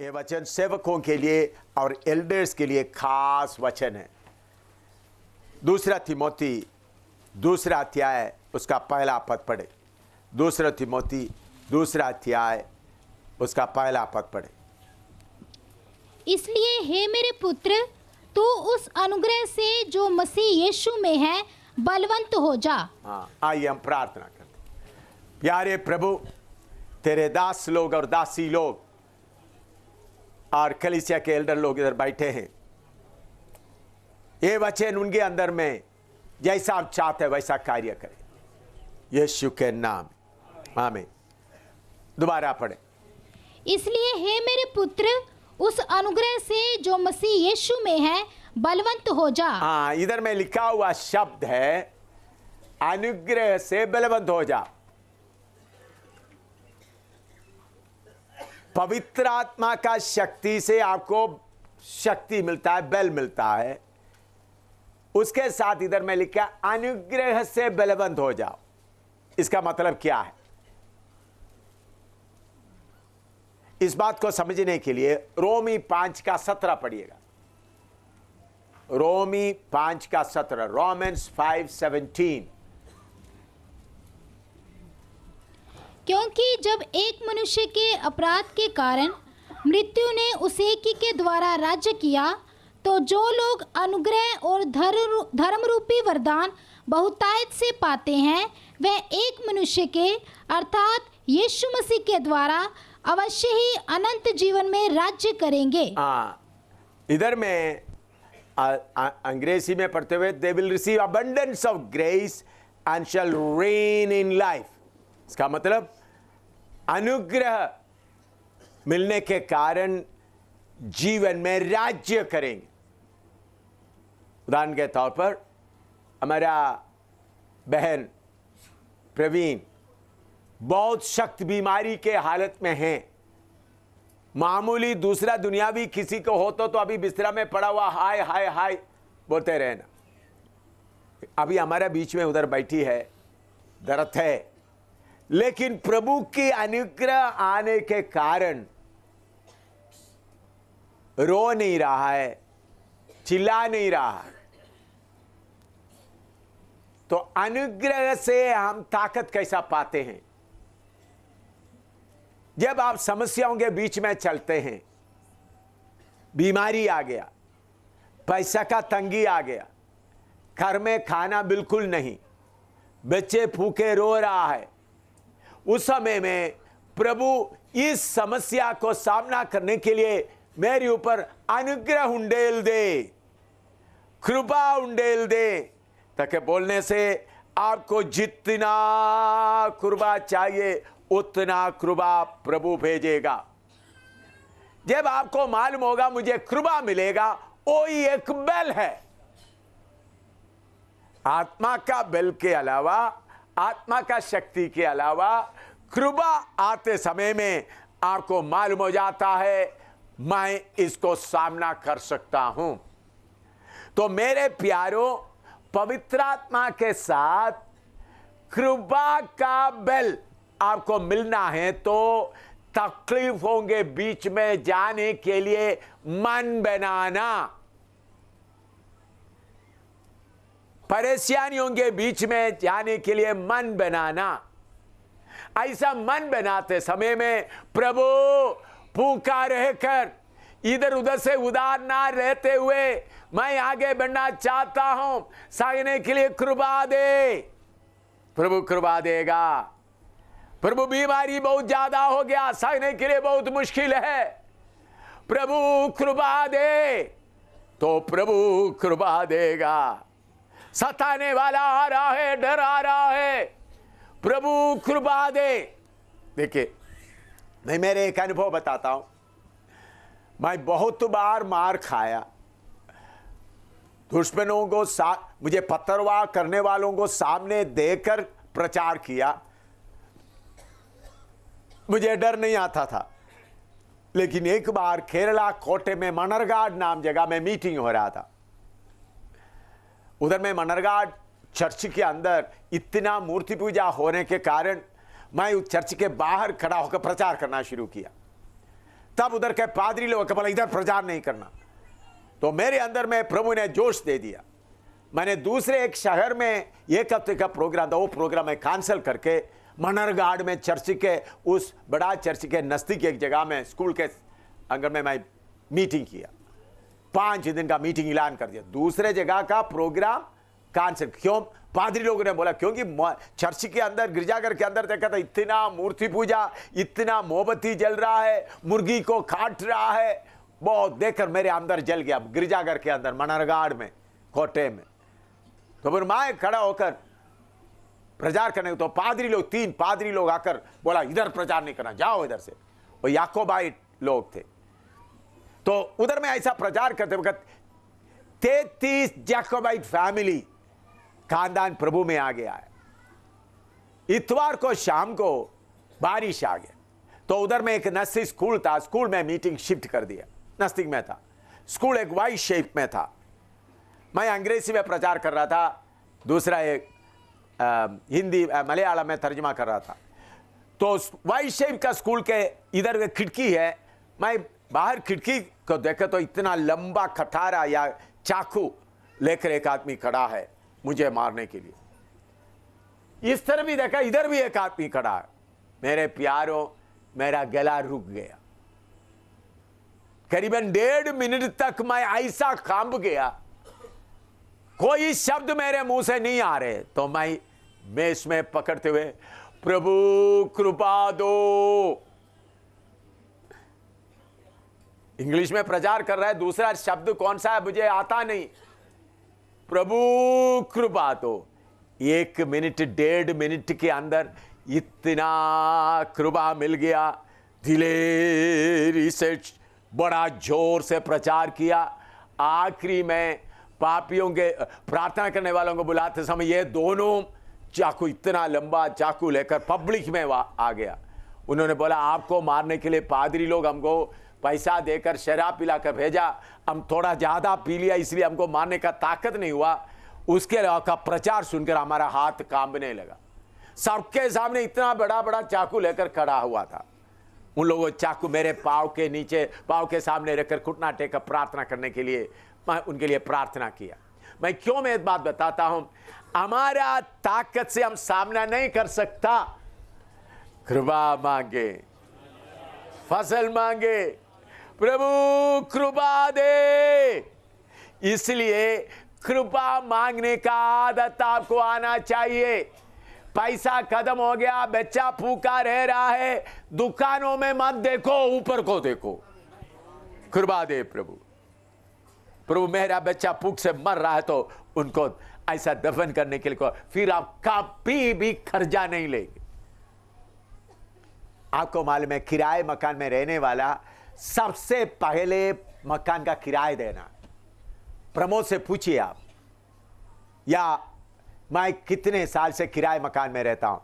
ये वचन सेवकों के लिए और एल्डर्स के लिए खास वचन है। दूसरा तिमोथी दूसरा अध्याय उसका पहला पद पढ़े। दूसरा तिमोथी दूसरा अध्याय उसका पहला पद पढ़े। इसलिए हे मेरे पुत्र, तू उस अनुग्रह से जो मसीह यीशु में है बलवंत हो जा। हाँ, आइए हम प्रार्थना करते हैं। प्यारे प्रभु, तेरे दास लोग और दासी लोग और कलीसिया के एल्डर लोग इधर बैठे हैं। ये वचन उनके अंदर में जैसा आप चाहते हैं वैसा कार्य करें, यीशु के नाम, आमीन। दोबारा पढ़े। इसलिए हे मेरे पुत्र, उस अनुग्रह से जो मसीह यीशु में है बलवंत हो जा। हाँ, इधर में लिखा हुआ शब्द है अनुग्रह से बलवंत हो जा। पवित्र आत्मा का शक्ति से आपको शक्ति मिलता है, बल मिलता है। उसके साथ इधर में लिखा अनुग्रह से बलवंत हो जाओ। इसका मतलब क्या है? इस बात को समझने के लिए रोमी 5:17 पढ़िएगा। रोमी 5:17, रोमन्स 5:17। क्योंकि जब एक मनुष्य के अपराध के कारण मृत्यु ने उस एक ही के द्वारा राज्य किया, तो जो लोग अनुग्रह और धर्म रूपी वरदान बहुतायत से पाते हैं, वह एक मनुष्य के अर्थात यीशु मसीह के द्वारा अवश्य ही अनंत जीवन में राज्य करेंगे। इधर में अंग्रेजी में पढ़ते हुए they will receive abundance of grace and shall rain in life. इसका मतलब अनुग्रह मिलने के कारण जीवन में राज्य करेंगे। उदाहरण के तौर पर हमारा बहन प्रवीण बहुत सख्त बीमारी के हालत में है। मामूली दूसरा दुनियावी किसी को हो तो अभी बिस्तरा में पड़ा हुआ हाय हाय हाय बोलते रहना। अभी हमारे बीच में उधर बैठी है, दर्द है, लेकिन प्रभु की अनुग्रह आने के कारण रो नहीं रहा है, चिल्ला नहीं रहा है। तो अनुग्रह से हम ताकत कैसा पाते हैं? जब आप समस्याओं के बीच में चलते हैं, बीमारी आ गया, पैसा का तंगी आ गया, घर में खाना बिल्कुल नहीं, बच्चे भूखे रो रहा है, उस समय में प्रभु इस समस्या को सामना करने के लिए मेरे ऊपर अनुग्रह उंडेल दे, कृपा उंडेल दे, ताकि बोलने से आपको जितना कृपा चाहिए उतना कृपा प्रभु भेजेगा। जब आपको मालूम होगा मुझे कृपा मिलेगा, वो ही एक बल है। आत्मा का बल के अलावा, आत्मा का शक्ति के अलावा कृपा आते समय में आपको मालूम हो जाता है मैं इसको सामना कर सकता हूं। तो मेरे प्यारों, पवित्र आत्मा के साथ कृपा का बल आपको मिलना है तो तकलीफों के बीच में जाने के लिए मन बनाना, परेशानियों के बीच में जाने के लिए मन बनाना। ऐसा मन बनाते समय में प्रभु भूखा रहकर इधर उधर से उदार ना रहते हुए मैं आगे बढ़ना चाहता हूं, सहने के लिए कृपा दे। प्रभु कृपा देगा। प्रभु बीमारी बहुत ज्यादा हो गया, सहने के लिए बहुत मुश्किल है, प्रभु कृपा दे, तो प्रभु कृपा देगा। सताने वाला आ रहा है, डर आ रहा है, प्रभु कृपा दे। देखिए, मैं मेरे एक अनुभव बताता हूं। मैं बहुत बार मार खाया, दुश्मनों को मुझे पत्थरवाह करने वालों को सामने देकर प्रचार किया। मुझे डर नहीं आता था, लेकिन एक बार केरला कोटे में मनरगाड नाम जगह में मीटिंग हो रहा था। उधर में मनरगाड चर्च के अंदर इतना मूर्ति पूजा होने के कारण मैं उस चर्च के बाहर खड़ा होकर प्रचार करना शुरू किया। तब उधर के पादरी लोग बोला इधर प्रचार नहीं करना। तो मेरे अंदर में प्रभु ने जोश दे दिया। मैंने दूसरे एक शहर में एक हफ्ते का प्रोग्राम था, वो प्रोग्राम में कैंसिल करके मनरगाड़ में चर्च के उस बड़ा चर्च के नजदीक एक जगह में स्कूल के अंदर में मैं मीटिंग किया। 5 दिन का मीटिंग ऐलान कर दिया। दूसरे जगह का प्रोग्राम कैंसिल। क्यों? पादरी लोगों ने बोला क्योंकि चर्च के अंदर गिरजाघर के अंदर देखा था इतना मूर्ति पूजा, इतना मोमबत्ती जल रहा है, मुर्गी को काट रहा है। बहुत देखकर मेरे अंदर जल गया। गिरजाघर के अंदर मनरगाड़ में कोटे में तो फिर मैं खड़ा होकर प्रचार करने तो पादरी लोग 3 पादरी लोग आकर बोला इधर प्रचार नहीं करना, जाओ इधर से। वो याकोबाइट लोग थे। तो उधर में ऐसा प्रचार करते वक्त 33 याकोबाइट फैमिली खानदान प्रभु में आ गया है। इतवार को शाम को बारिश आ गया तो उधर में एक नर्सरी स्कूल था, स्कूल में मीटिंग शिफ्ट कर दिया। नजदीक में था स्कूल, एक वाई शेप में था। मैं अंग्रेजी में प्रचार कर रहा था, दूसरा एक हिंदी मलयालम में तर्जुमा कर रहा था। तो वाई शेप का स्कूल के इधर खिड़की है। मैं बाहर खिड़की को देखा तो इतना लंबा कटारा या चाकू लेकर एक आदमी खड़ा है मुझे मारने के लिए। इस तरह भी देखा, इधर भी एक आदमी खड़ा है। मेरे प्यारों, मेरा गला रुक गया। करीबन 1.5 मिनट तक मैं ऐसा कांप गया, कोई शब्द मेरे मुंह से नहीं आ रहे। तो मैं इसमें पकड़ते हुए प्रभु कृपा दो, इंग्लिश में प्रचार कर रहा है। दूसरा शब्द कौन सा है मुझे आता नहीं। प्रभु कृपा दो। 1 मिनट 1.5 मिनट के अंदर इतना कृपा मिल गया। दिलेरी से बड़ा जोर से प्रचार किया। आखिरी में पापियों के प्रार्थना करने वालों को बुलाते समय ये दोनों चाकू, इतना लंबा चाकू लेकर पब्लिक में आ गया। उन्होंने बोला आपको मारने के लिए पादरी लोग हमको पैसा देकर शराब पिलाकर भेजा, हम थोड़ा ज्यादा पी लिया इसलिए हमको मारने का ताकत नहीं हुआ। उसके का प्रचार सुनकर हमारा हाथ कांपने लगा। सबके सामने इतना बड़ा बड़ा चाकू लेकर खड़ा हुआ था। उन लोगों चाकू मेरे पाँव के नीचे, पाँव के सामने रखकर घुटना टेकर प्रार्थना करने के लिए मैं उनके लिए प्रार्थना किया। मैं क्यों मैं एक बात बताता हूं, हमारा ताकत से हम सामना नहीं कर सकता। कृपा मांगे, फसल मांगे, प्रभु कृपा दे। इसलिए कृपा मांगने का आदत आपको आना चाहिए। पैसा खत्म हो गया, बच्चा भूखा रह रहा है, दुकानों में मत देखो, ऊपर को देखो। कृपा दे प्रभु। प्रभु मेरा बच्चा भूख से मर रहा है तो उनको ऐसा दफन करने के लिए को, फिर आप कभी भी खर्चा नहीं लेंगे। आपको मालूम है किराए मकान में रहने वाला सबसे पहले मकान का किराया देना। प्रमोद से पूछिए आप, या मैं कितने साल से किराए मकान में रहता हूं,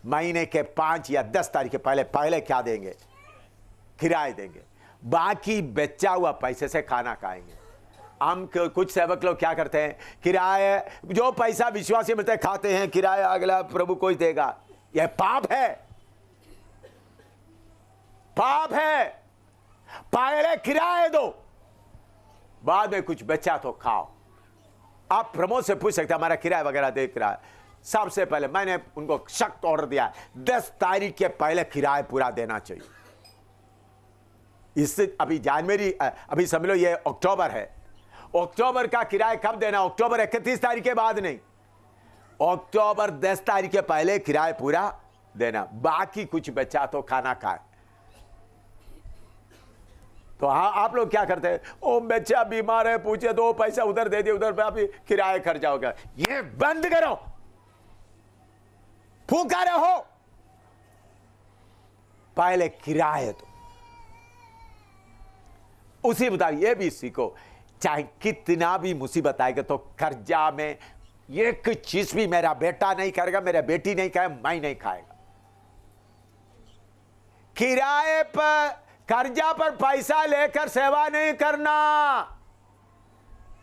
महीने के 5 या 10 तारीख के पहले क्या देंगे? किराए देंगे। बाकी बचा हुआ पैसे से खाना खाएंगे। हम कुछ सेवक लोग क्या करते हैं, किराए जो पैसा विश्वासी मिलता है खाते हैं, किराया अगला प्रभु कोई देगा। यह पाप है, पाप है। पहले किराए दो, बाद में कुछ बचा तो खाओ। आप प्रमोद से पूछ सकते हैं हमारा किराया वगैरह देख रहा है। सबसे पहले मैंने उनको सख्त ऑर्डर दिया, 10 तारीख के पहले किराया पूरा देना चाहिए। इससे अभी जनवरी, अभी समझ लो ये अक्टूबर है। अक्टूबर का किराया कब देना? अक्टूबर 31 तारीख के बाद नहीं, अक्टूबर 10 तारीख के पहले किराया पूरा देना। बाकी कुछ बचा तो खाना खाए। तो हाँ, आप लोग क्या करते हैं, ओ बच्चा बीमार है, पूछे तो पैसा उधर दे दिए, उधर पे आप किराया खर्चा होगा। ये बंद करो, भूखा रहो, पहले किराया दो। उसी मुताबिक ये भी सीखो, चाहे कितना भी मुसीबत आएगा तो कर्जा में एक चीज भी मेरा बेटा नहीं खाएगा, मेरा बेटी नहीं खाएगा, मैं नहीं खाएगा। किराए पर, कर्जा पर पैसा लेकर सेवा नहीं करना।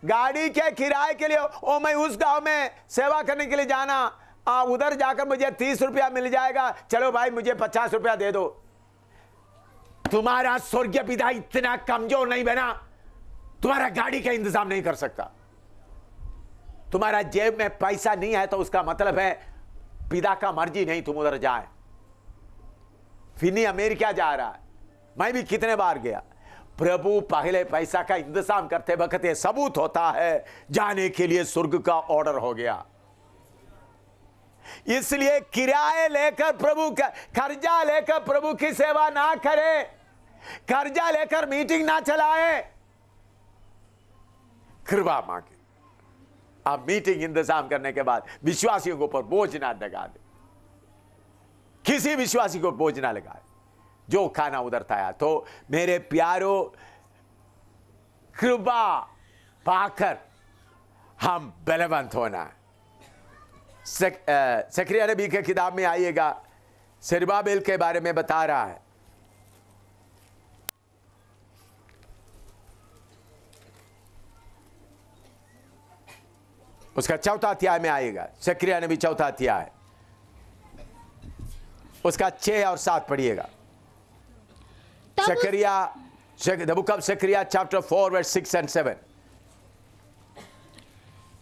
गाड़ी के किराए के लिए, ओ मैं उस गांव में सेवा करने के लिए जाना, उधर जाकर मुझे 30 रुपया मिल जाएगा, चलो भाई मुझे 50 रुपया दे दो। तुम्हारा स्वर्गीय पिता इतना कमजोर नहीं बना, तुम्हारा गाड़ी का इंतजाम नहीं कर सकता। तुम्हारा जेब में पैसा नहीं है तो उसका मतलब है पिता का मर्जी नहीं तुम उधर जाए। फिनी अमेरिका जा रहा है, मैं भी कितने बार गया। प्रभु पहले पैसा का इंतजाम करते वक्त ये सबूत होता है जाने के लिए स्वर्ग का ऑर्डर हो गया। इसलिए किराए लेकर प्रभु का, कर्जा लेकर प्रभु की सेवा ना करे, कर्जा लेकर मीटिंग ना चलाए, कृपा मांगे। आप मीटिंग इंतजाम करने के बाद विश्वासियों के ऊपर बोझ ना लगा दे, किसी विश्वासी को बोझ ना लगाए जो खाना उधर था। तो मेरे प्यारो, कृपा पाकर हम बलवंत होना है। जकरिया नबी के किताब में आइएगा, जरुब्बाबेल के बारे में बता रहा है। उसका 4वां अध्याय में आएगा, जकरिया नबी 4वां अध्याय, उसका 6 और 7 पढ़िएगा। the book of Zechariah chapter 4 verse 6 and 7।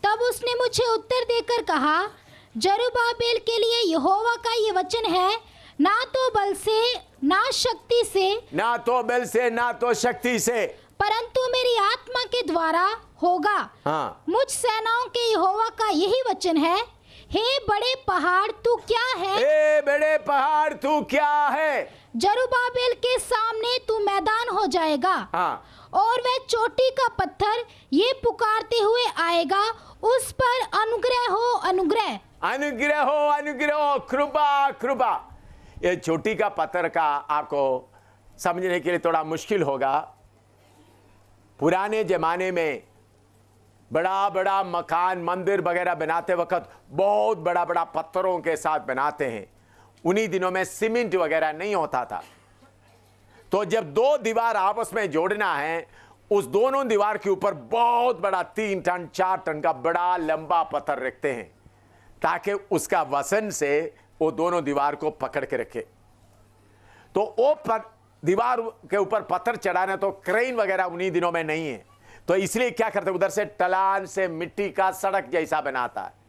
तब उसने मुझे उत्तर देकर कहा, जरुब्बाबेल के लिए यहोवा का ये वचन है, ना तो बल से ना शक्ति से, ना तो बल से ना तो शक्ति से, परंतु मेरी आत्मा के द्वारा होगा। हाँ। मुझ सेनाओं के यहोवा का यही वचन है, हे बड़े पहाड़ तू क्या है, हे बड़े पहाड़ तू क्या है, जरुब्बाबेल के सामने तू मैदान हो जाएगा। हाँ। और वह चोटी का पत्थर ये पुकारते हुए आएगा, उस पर अनुग्रह हो अनुग्रह, अनुग्रह हो अनुग्रह हो, कृपा कृपा। ये चोटी का पत्थर का आपको समझने के लिए थोड़ा मुश्किल होगा। पुराने जमाने में बड़ा बड़ा मकान मंदिर वगैरह बनाते वक्त बहुत बड़ा बड़ा पत्थरों के साथ बनाते हैं। उन्हीं दिनों में सीमेंट वगैरह नहीं होता था, तो जब 2 दीवार आपस में जोड़ना है, उस दोनों दीवार के ऊपर बहुत बड़ा 3 टन 4 टन का बड़ा लंबा पत्थर रखते हैं, ताकि उसका वजन से वो दोनों दीवार को पकड़ के रखे। तो वो दीवार के ऊपर पत्थर चढ़ाना तो क्रेन वगैरह उन्हीं दिनों में नहीं है, तो इसलिए क्या करते, उधर से ढलान से मिट्टी का सड़क जैसा बनाता है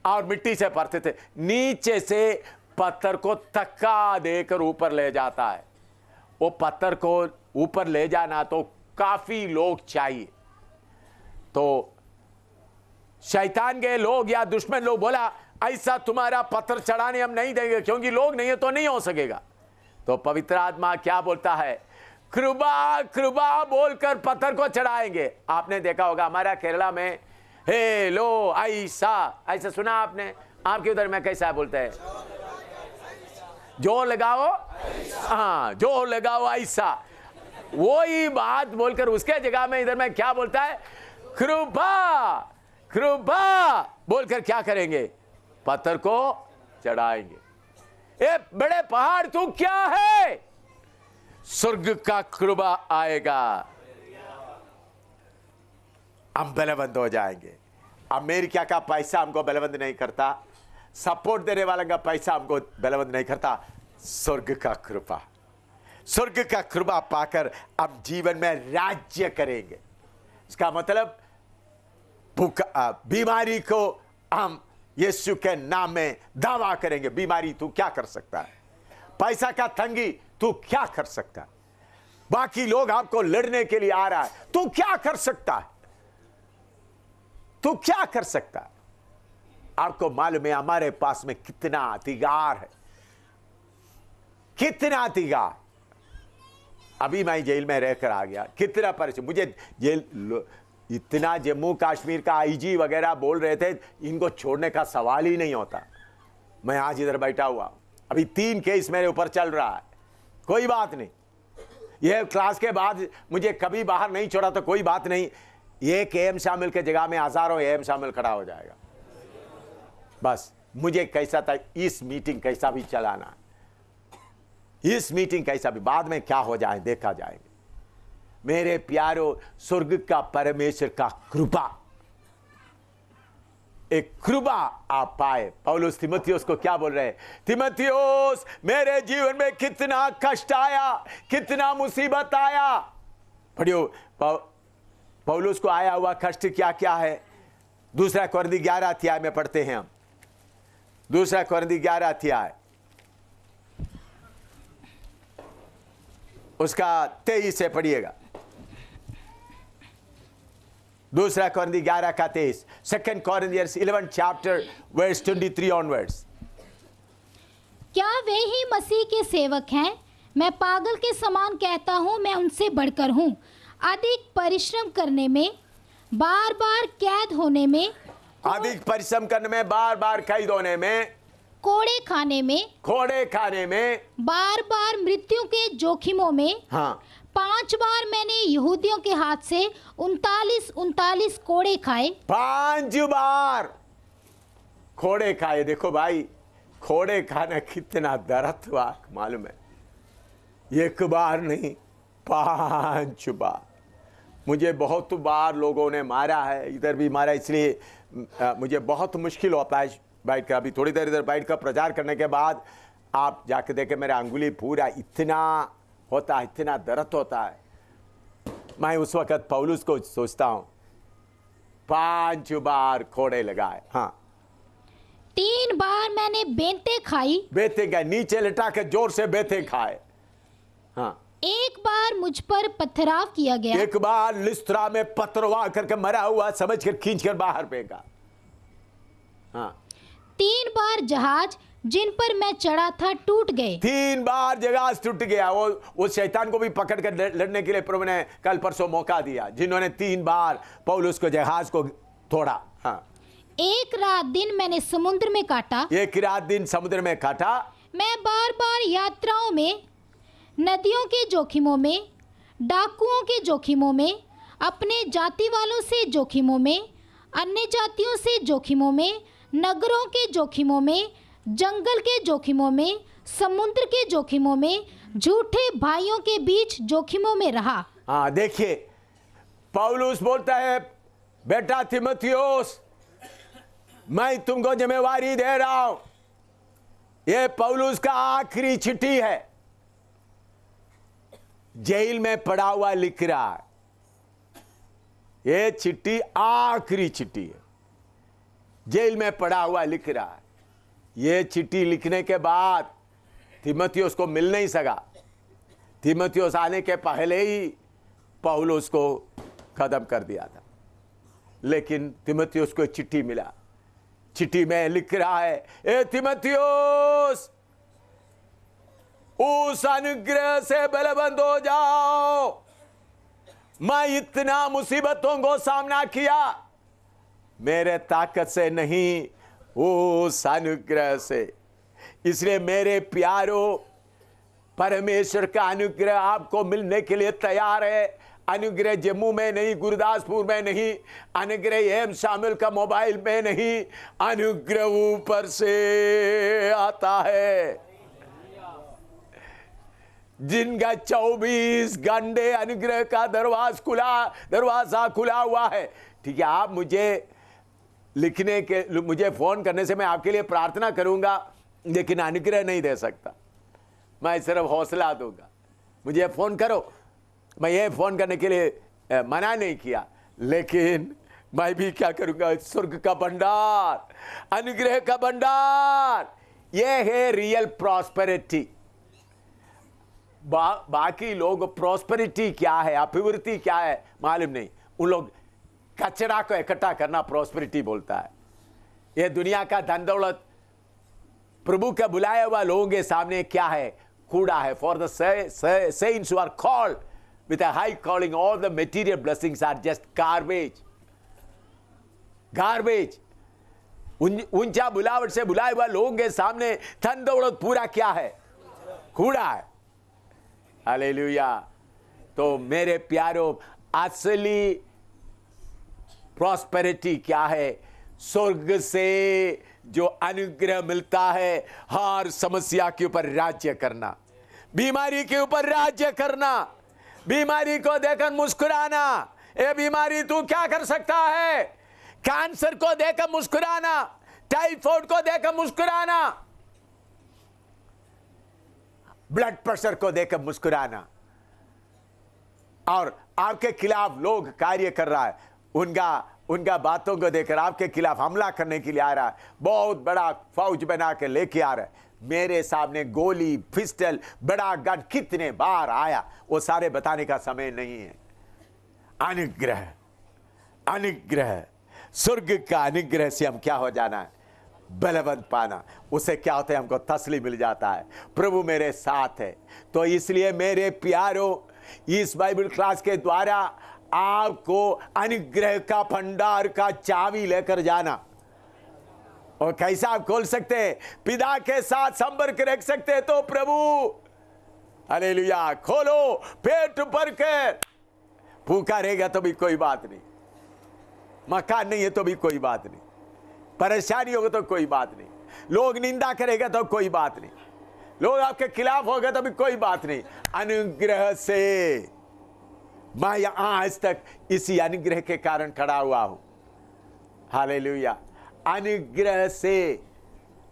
और मिट्टी से भरते थे, नीचे से पत्थर को धक्का देकर ऊपर ले जाता है। वो पत्थर को ऊपर ले जाना तो काफी लोग चाहिए। तो शैतान के लोग या दुश्मन लोग बोला, ऐसा तुम्हारा पत्थर चढ़ाने हम नहीं देंगे, क्योंकि लोग नहीं है तो नहीं हो सकेगा। तो पवित्र आत्मा क्या बोलता है, कृपा कृपा बोलकर पत्थर को चढ़ाएंगे। आपने देखा होगा हमारा केरला में, हे लो ऐसा, ऐसा सुना आपने? आपके उधर में कैसा बोलते हैं, जोर लगाओ, हाँ जोर लगाओ ऐसा, वो ही बात बोलकर उसके जगह में इधर में क्या बोलता है, कृपा कृपा बोलकर क्या करेंगे, पत्थर को चढ़ाएंगे। ए बड़े पहाड़ तू क्या है, स्वर्ग का कृपा आएगा, हम बलवंत हो जाएंगे। अमेरिका का पैसा हमको बलवंत नहीं करता, सपोर्ट देने वाला का पैसा हमको बलवंत नहीं करता, स्वर्ग का कृपा, स्वर्ग का कृपा पाकर हम जीवन में राज्य करेंगे। इसका मतलब बीमारी को हम यीशु के नाम में दावा करेंगे, बीमारी तू क्या कर सकता है, पैसा का तंगी तू क्या कर सकता है, बाकी लोग आपको लड़ने के लिए आ रहा है, तू क्या कर सकता है, तू क्या कर सकता है। आपको मालूम है हमारे पास में कितना अधिकार है, कितना अधिकार। अभी मैं जेल में रहकर आ गया, कितना परेशान, मुझे जेल इतना, जम्मू कश्मीर का आईजी वगैरह बोल रहे थे इनको छोड़ने का सवाल ही नहीं होता। मैं आज इधर बैठा हुआ, अभी 3 केस मेरे ऊपर चल रहा है, कोई बात नहीं, यह क्लास के बाद मुझे कभी बाहर नहीं छोड़ा तो कोई बात नहीं, एक एम शामिल के जगह में हजारों एम शामिल खड़ा हो जाएगा। बस मुझे कैसा था, इस मीटिंग कैसा भी चलाना, इस मीटिंग कैसा भी, बाद में क्या हो जाए देखा जाएगा। मेरे प्यारो, स्वर्ग का परमेश्वर का कृपा एक कृपा आप पाए। पौलुस तिमुथियुस को क्या बोल रहे हैं? तिमुथियुस, मेरे जीवन में कितना कष्ट आया, कितना मुसीबत आया। पढ़ियो पौलुस को आया हुआ कष्ट क्या क्या है। दूसरा कोरिन्थी 11 अध्याय में पढ़ते हैं हम। दूसरा कोरिन्थी 11 अध्याय उसका 23 से पढ़िएगा। दूसरा कोरिन्थी 11 का 23। 2 Corinthians 11 chapter verse 23 onwards। क्या वे ही मसीह के सेवक हैं? मैं पागल के समान कहता हूँ, मैं उनसे बढ़कर हूँ। अधिक परिश्रम करने में, बार बार कैद होने में, अधिक परिश्रम करने में, बार बार कैद होने में, कोड़े खाने में, बार बार मृत्यु के जोखिमों में। हाँ, 5 बार मैंने यहूदियों के हाथ से 39 कोड़े खाए। 5 बार कोड़े खाए। देखो भाई, कोड़े खाना कितना दर्द हुआ मालूम है? एक बार नहीं, 5 बार। मुझे बहुत बार लोगों ने मारा है, इधर भी मारा, इसलिए मुझे बहुत मुश्किल होता है बैठ कर। अभी थोड़ी देर इधर बैठ कर प्रचार करने के बाद आप जाके देखें, मेरा अंगुली पूरा इतना होता है, इतना दर्द होता है। मैं उस वक्त पौलुस को सोचता हूं, 5 बार कोड़े लगाए। हाँ, 3 बार मैंने बेंते खाई। बेते गए, नीचे लिटा के जोर से बेते खाए। हाँ, 1 बार मुझ पर पथराव किया गया। 1 बार लिस्त्रा में पथरवाह करके मरा हुआ समझ कर खींच कर बाहर फेंका। हाँ, 3 बार जहाज जिन पर मैं चढ़ा था टूट गए। 3 बार जहाज टूट गया। वो शैतान को भी पकड़ कर लड़ने के लिए प्रभु ने कल परसों मौका दिया, जिन्होंने 3 बार पौलुस को जहाज को तोड़ा। हाँ, 1 रात दिन मैंने समुद्र में काटा। 1 रात दिन समुद्र में काटा। मैं बार बार यात्राओं में, नदियों के जोखिमों में, डाकुओं के जोखिमों में, अपने जाति वालों से जोखिमों में, अन्य जातियों से जोखिमों में, नगरों के जोखिमों में, जंगल के जोखिमों में, समुद्र के जोखिमों में, झूठे भाइयों के बीच जोखिमों में रहा। हाँ, देखिए पौलुस बोलता है, बेटा तिमुथियुस, मैं तुमको जिम्मेवारी दे रहा हूं। ये पौलुस का आखिरी चिट्ठी है, जेल में पड़ा हुआ लिख रहा है। ये चिट्ठी आखिरी चिट्ठी है, जेल में पड़ा हुआ लिख रहा है। ये चिट्ठी लिखने के बाद तिमुथियुस को मिल नहीं सका। तिमुथियुस आने के पहले ही पौलुस को खत्म कर दिया था, लेकिन तिमुथियुस को चिट्ठी मिला। चिट्ठी में लिख रहा है, ए तिमुथियुस, उस अनुग्रह से बलवंत हो जाओ। मैं इतना मुसीबतों को सामना किया, मेरे ताकत से नहीं, उस अनुग्रह से। इसलिए मेरे प्यारों, परमेश्वर का अनुग्रह आपको मिलने के लिए तैयार है। अनुग्रह जम्मू में नहीं, गुरदासपुर में नहीं, अनुग्रह एम शामिल का मोबाइल में नहीं, अनुग्रह ऊपर से आता है। जिनका 24 घंटे अनुग्रह का दरवाजा खुला हुआ है। ठीक है, आप मुझे फोन करने से मैं आपके लिए प्रार्थना करूंगा, लेकिन अनुग्रह नहीं दे सकता। मैं सिर्फ हौसला दूंगा, मुझे फोन करो। मैं ये फोन करने के लिए मना नहीं किया, लेकिन मैं भी क्या करूंगा, स्वर्ग का भंडार, अनुग्रह का भंडार, ये है रियल प्रॉस्पेरिटी। बाकी लोग प्रॉस्पेरिटी क्या है, अभिवृद्धि क्या है मालूम नहीं। उन लोग कचरा को इकट्ठा करना प्रॉस्पेरिटी बोलता है। यह दुनिया का धन दौलत प्रभु का बुलाया हुआ लोगों के सामने क्या है, कूड़ा है। For the saints who are called with a high calling, all the material blessings are just garbage. ऊंचा बुलावट से बुलाए हुआ लोगों के सामने धन दौलत पूरा क्या है, कूड़ा है। हालेलुया। तो मेरे प्यारों, असली प्रॉस्पेरिटी क्या है? स्वर्ग से जो अनुग्रह मिलता है, हर समस्या के ऊपर राज्य करना, बीमारी के ऊपर राज्य करना, बीमारी को देखकर मुस्कुराना। ए बीमारी, तू क्या कर सकता है? कैंसर को देखकर मुस्कुराना, टाइफाइड को देखकर मुस्कुराना, ब्लड प्रेशर को देखकर मुस्कुराना, और आपके खिलाफ लोग कार्य कर रहा है, उनका बातों को देखकर आपके खिलाफ हमला करने के लिए आ रहा है, बहुत बड़ा फौज बना के लेके आ रहा है, मेरे सामने गोली, पिस्टल, बड़ा गन कितने बार आया, वो सारे बताने का समय नहीं है। अनुग्रह, अनुग्रह, स्वर्ग का अनुग्रह से हम क्या हो जाना है? बलवंत पाना। उसे क्या होता है? हमको तसल्ली मिल जाता है, प्रभु मेरे साथ है। तो इसलिए मेरे प्यारों, इस बाइबल क्लास के द्वारा आपको अनुग्रह का भंडार का चाबी लेकर जाना। और कैसा आप खोल सकते हैं? पिता के साथ संपर्क रख सकते हैं तो प्रभु, हालेलुया, खोलो, पेट भर के भूखा रहेगा तो भी कोई बात नहीं, मकान नहीं है तो भी कोई बात नहीं, परेशानी होगा तो कोई बात नहीं, लोग निंदा करेगा तो कोई बात नहीं, लोग आपके खिलाफ होगा तो भी कोई बात नहीं। अनुग्रह से मैं यहां आज तक इसी अनुग्रह के कारण खड़ा हुआ हूं। हालेलुया। अनुग्रह से,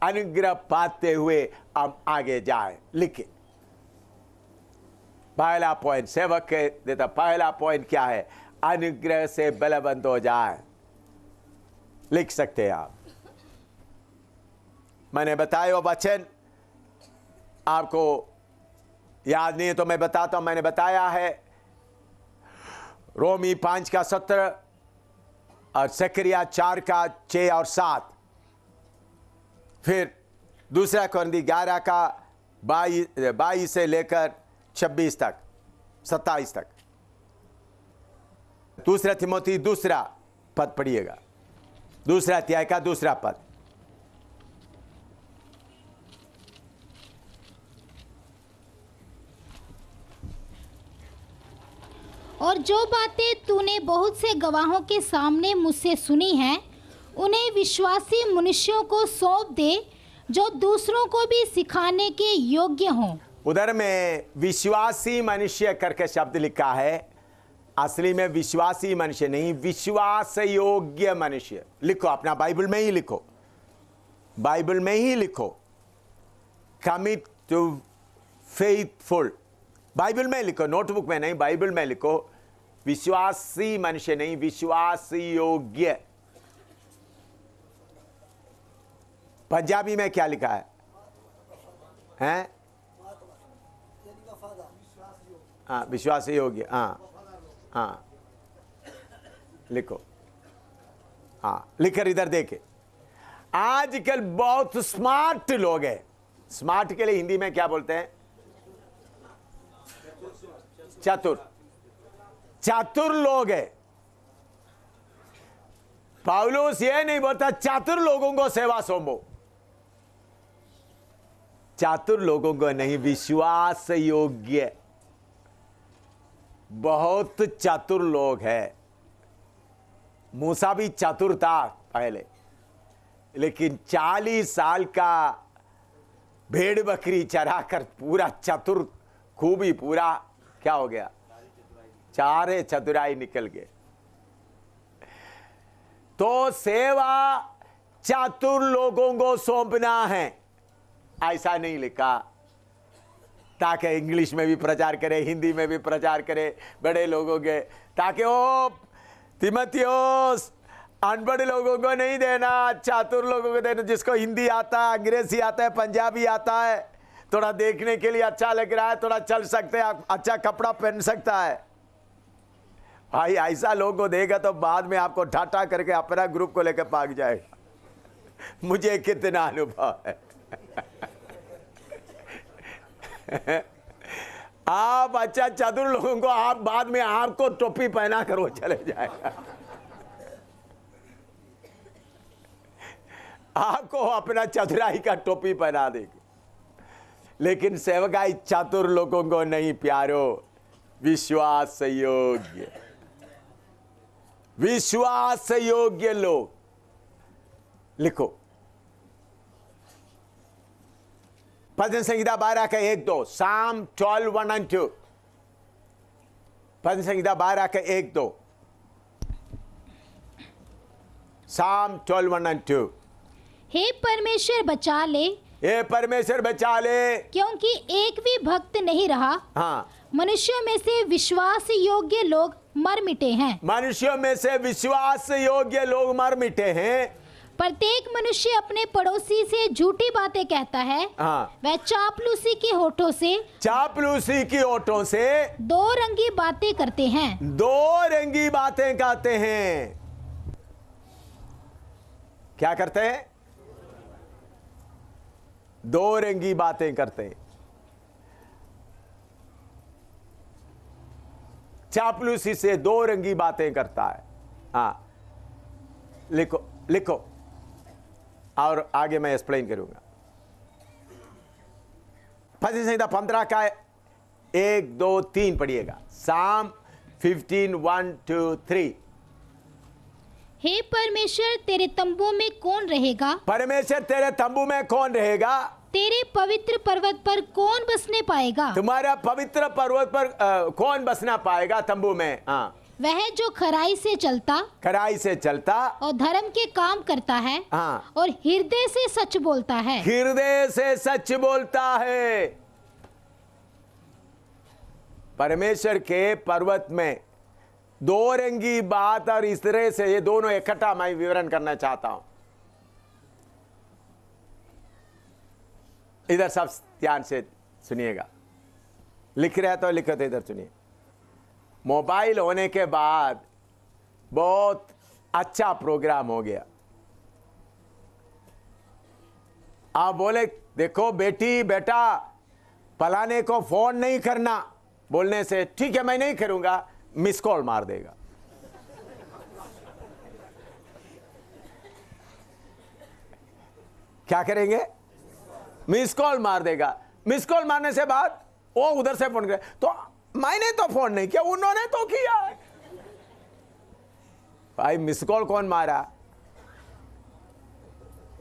अनुग्रह पाते हुए हम आगे जाए। लिखे पहला पॉइंट सेवक के देता, पहला पॉइंट क्या है? अनुग्रह से बलवंत हो जाए। लिख सकते हैं आप। मैंने बताया वो वचन, आपको याद नहीं है तो मैं बताता हूं। मैंने बताया है रोमी 5:17 और जकरिया 4:6-7, फिर दूसरा कोरिन्थी 11:22 से लेकर 26 तक, 27 तक। दूसरा तिमोथी 2 पद पढ़िएगा, 2 अध्याय का 2 पद। और जो बातें तूने बहुत से गवाहों के सामने मुझसे सुनी हैं, उन्हें विश्वासी मनुष्यों को सौंप दे, जो दूसरों को भी सिखाने के योग्य हों। उधर में विश्वासी मनुष्य करके शब्द लिखा है, असली में विश्वासी मनुष्य नहीं, विश्वास योग्य मनुष्य। लिखो, अपना बाइबल में ही लिखो, बाइबल में ही लिखो, कमिट टू फेथफुल। बाइबल में लिखो, नोटबुक में नहीं, बाइबल में लिखो। विश्वासी मनुष्य नहीं, विश्वास योग्य। पंजाबी में क्या लिखा है? हैं? हाँ, विश्वास योग्य। हाँ हाँ, लिखो। हाँ, लिखकर इधर देखे। आजकल बहुत स्मार्ट लोग हैं। स्मार्ट के लिए हिंदी में क्या बोलते हैं? चतुर। चतुर लोग है। पौलुस ये नहीं बोलता चतुर लोगों को सेवा सौंपो, चतुर लोगों को नहीं, विश्वास योग्य। बहुत चतुर लोग हैं। मूसा भी चतुर था पहले, लेकिन 40 साल का भेड़ बकरी चराकर पूरा चतुर, खूबी पूरा क्या हो गया? चारे चतुराई निकल गए। तो सेवा चतुर लोगों को सौंपना है, ऐसा नहीं लिखा ताकि इंग्लिश में भी प्रचार करे, हिंदी में भी प्रचार करे बड़े लोगों के, ताकि वो तिमोथियोस अनपढ़ लोगों को नहीं देना, चतुर लोगों को देना, जिसको हिंदी आता है, अंग्रेजी आता है, पंजाबी आता है, थोड़ा देखने के लिए अच्छा लग रहा है, थोड़ा चल सकते हैं, अच्छा कपड़ा पहन सकता है। भाई ऐसा लोगों को देगा तो बाद में आपको ठाटा करके अपना ग्रुप को लेकर भाग जाएगा। मुझे कितना अनुभव है। आप अच्छा चतुर लोगों को आप बाद में आपको टोपी पहना कर वो चले जाएगा। आपको अपना चतुराई का टोपी पहना देगी, लेकिन सेवकाई चतुर लोगों को नहीं प्यारो, विश्वास योग्य, विश्वास योग्य लोग। लिखो भजन संहिता 12:1-2, Psalm 12:1-2, भजन संहिता 12:1-2, Psalm 12:1-2. हे परमेश्वर बचा ले, ये परमेश्वर बचा ले। क्योंकि एक भी भक्त नहीं रहा। हाँ, मनुष्यों में से विश्वास योग्य लोग मर मिटे हैं। मनुष्यों में से विश्वास योग्य लोग मर मिटे हैं। प्रत्येक मनुष्य अपने पड़ोसी से झूठी बातें कहता है। हाँ, वह चापलूसी के होठों से, चापलूसी की ओठों से दो रंगी बातें करते हैं। दो रंगी बातें कहते हैं। क्या करते हैं? दो रंगी बातें करते हैं। चापलूसी से दो रंगी बातें करता है। हाँ, लिखो लिखो और आगे मैं एक्सप्लेन करूंगा। भजन संहिता 15 का 1, 2, 3 पढ़िएगा। Psalm 15:1-3। हे परमेश्वर, तेरे तंबू में कौन रहेगा? परमेश्वर तेरे तंबू में कौन रहेगा? तेरे पवित्र पर्वत पर कौन बसने पाएगा? तुम्हारा पवित्र पर्वत पर कौन बसना पाएगा तंबू में? हाँ, वह जो खराई से चलता, कड़ाई से चलता और धर्म के काम करता है, हाँ, और हृदय से सच बोलता है। हृदय से सच बोलता है। परमेश्वर के पर्वत में दो रंगी बात और इस तरह से ये दोनों इकट्ठा मैं विवरण करना चाहता हूं। इधर सब ध्यान से सुनिएगा। लिख रहे तो लिखो तो इधर सुनिए। मोबाइल होने के बाद बहुत अच्छा प्रोग्राम हो गया। आप बोले देखो बेटी बेटा फलाने को फोन नहीं करना, बोलने से ठीक है मैं नहीं करूंगा, मिस कॉल मार देगा। क्या करेंगे? मिस कॉल मार देगा। मिस कॉल मारने से बाद वो उधर से फोन करे तो मैंने तो फोन नहीं किया, उन्होंने तो किया। भाई मिस कॉल कौन मारा?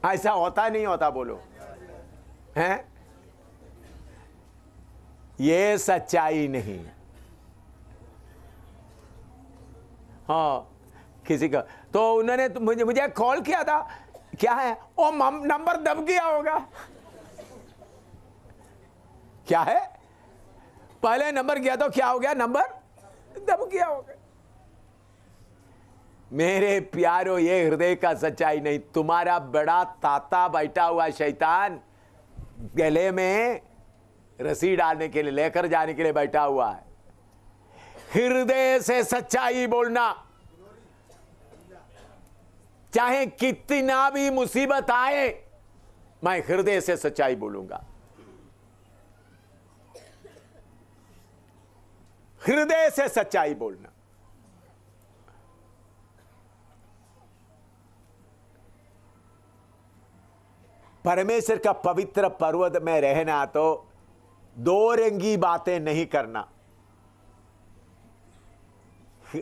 ऐसा होता नहीं होता? बोलो हैं? ये सच्चाई नहीं। हाँ, किसी का तो उन्होंने तो मुझे कॉल किया था, क्या है वो नंबर दब गया होगा। क्या है? पहले नंबर किया तो क्या हो गया? नंबर दब गया होगा। मेरे प्यारो, ये हृदय का सच्चाई नहीं। तुम्हारा बड़ा ताता बैठा हुआ शैतान गले में रस्सी डालने के लिए, लेकर जाने के लिए बैठा हुआ है। हृदय से सच्चाई बोलना, चाहे कितना भी मुसीबत आए, मैं हृदय से सच्चाई बोलूंगा। हृदय से सच्चाई बोलना। परमेश्वर का पवित्र पर्वत में रहना तो दो रंगी बातें नहीं करना।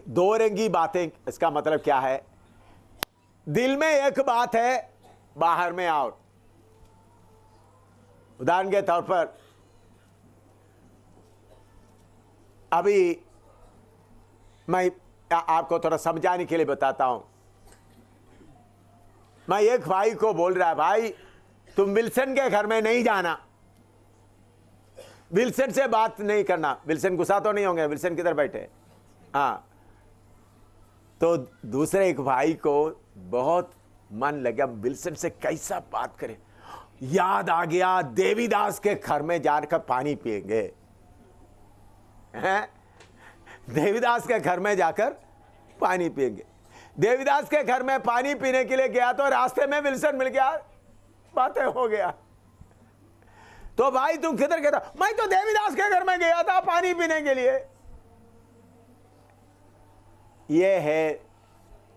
दो रंगी बातें, इसका मतलब क्या है? दिल में एक बात है, बाहर में और। उदाहरण के तौर पर अभी मैं आपको थोड़ा समझाने के लिए बताता हूं। मैं एक भाई को बोल रहा है, भाई तुम विल्सन के घर में नहीं जाना, विल्सन से बात नहीं करना। विल्सन गुस्सा तो नहीं होंगे? विल्सन किधर बैठे? हाँ, तो दूसरे एक भाई को बहुत मन लगा, विल्सन से कैसा बात करें। याद आ गया, देवीदास के घर में जाकर पानी पिएंगे। हैं? देवीदास के घर में जाकर पानी पिएंगे। देवीदास के घर में पानी पीने के लिए गया तो रास्ते में विल्सन मिल गया, बातें हो गया। तो भाई तुम किधर गया था? मैं तो देवीदास के घर में गया था पानी पीने के लिए। यह है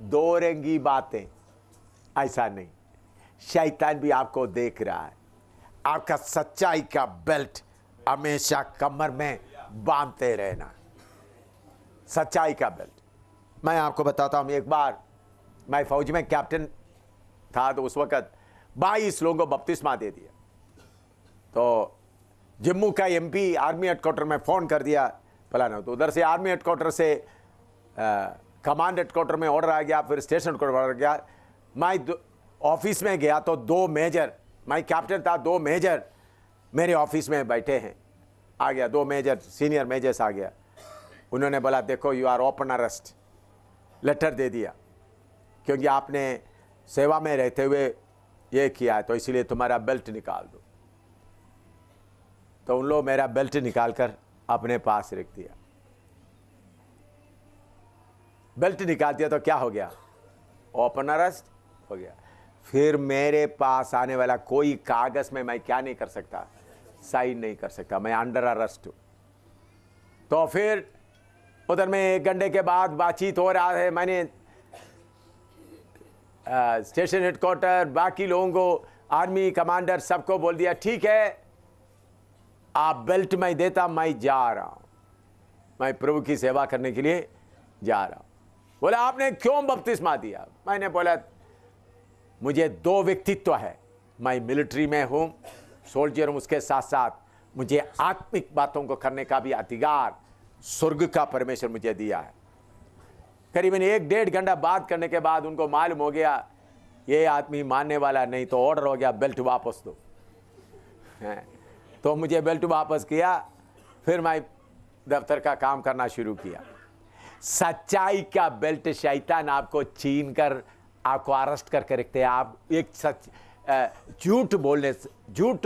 दो रंगी बातें। ऐसा नहीं, शैतान भी आपको देख रहा है। आपका सच्चाई का बेल्ट हमेशा कमर में बांधते रहना, सच्चाई का बेल्ट। मैं आपको बताता हूं, एक बार मैं फौज में कैप्टन था, तो उस वक्त 22 लोगों को बपतिस्मा दे दिया। तो जम्मू का एमपी आर्मी हेडक्वार्टर में फोन कर दिया फलाना, तो उधर से आर्मी हेडक्वार्टर से कमांड हेडक्वार्टर में ऑर्डर आ गया, फिर स्टेशन हेडक्वार्टर आ गया, मैं ऑफिस में गया तो 2 मेजर, मैं कैप्टन था, 2 मेजर मेरे ऑफिस में बैठे हैं। आ गया 2 मेजर, सीनियर मेजर्स आ गया। उन्होंने बोला देखो you are open arrest, letter दे दिया क्योंकि आपने सेवा में रहते हुए ये किया है, तो इसलिए तुम्हारा बेल्ट निकाल दो। तो उन लोग मेरा बेल्ट निकाल कर अपने पास रख दिया। बेल्ट निकाल दिया तो क्या हो गया? ओपन अरेस्ट हो गया। फिर मेरे पास आने वाला कोई कागज में मैं क्या नहीं कर सकता, साइन नहीं कर सकता, मैं अंडर अरेस्ट हूं। तो फिर उधर में 1 घंटे के बाद बातचीत हो रहा है। मैंने स्टेशन हेडक्वार्टर, बाकी लोगों को, आर्मी कमांडर सबको बोल दिया ठीक है आप बेल्ट मैं देता, मैं जा रहा हूं, मैं प्रभु की सेवा करने के लिए जा रहा हूं। बोला आपने क्यों बपतिस्मा दिया? मैंने बोला मुझे 2 व्यक्तित्व है, मैं मिलिट्री में हूं, सोल्जर हूं, उसके साथ साथ मुझे आत्मिक बातों को करने का भी अधिकार स्वर्ग का परमेश्वर मुझे दिया है। करीबन 1-1.5 घंटा बात करने के बाद उनको मालूम हो गया ये आदमी मानने वाला नहीं, तो ऑर्डर हो गया बेल्ट वापस दो। तो मुझे बेल्ट वापस किया, फिर मैं दफ्तर का काम करना शुरू किया। सच्चाई का बेल्ट शैतान आपको छीन कर आपको अरेस्ट करके रखते हैं। आप एक झूठ